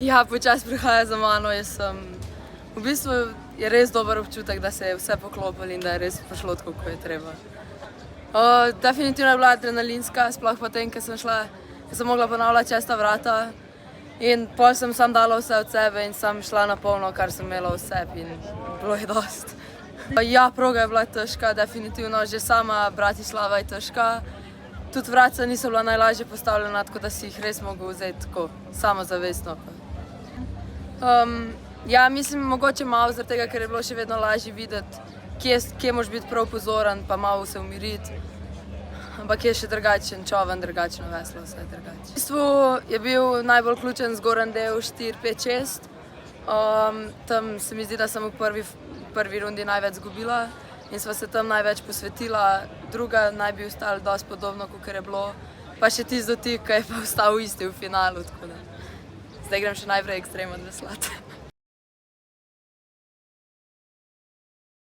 Ja, počasi prihaja za mano. V bistvu je res dober občutek, da se je vse poklopilo in da je res prišlo tako, kot je treba. Definitivno je bila adrenalinska, sploh potem, ker sem mogla ponavljati čez ta vrata. In pol sem sam dala vse od sebe in sem šla na polno, kar sem imela v sebi in bilo je dost. Ja, proga je bila težka, definitivno. Že sama Bratislava je težka. Tudi vratca niso bila najlažje postavljena, tako da si jih res mogel vzeti tako samozavestno. Ja, mislim, mogoče malo zaradi tega, ker je bilo še vedno lažje videti, kje moraš biti prav pozoren, pa malo se umiriti. Ampak je še drugačen čoven, drugačno veslo, vse je drugače. V bistvu je bil najbolj ključen zgoren del 4, 5, 6. Tam se mi zdi, da sem v prvi rundi največ zgubila in sva se tam največ posvetila. Druga naj bi ostala dosti podobno, kot je bilo. Pa še tisti dotik, ki je pa ostal isti v finalu. Zdaj grem še najprej ekstrem odveslati.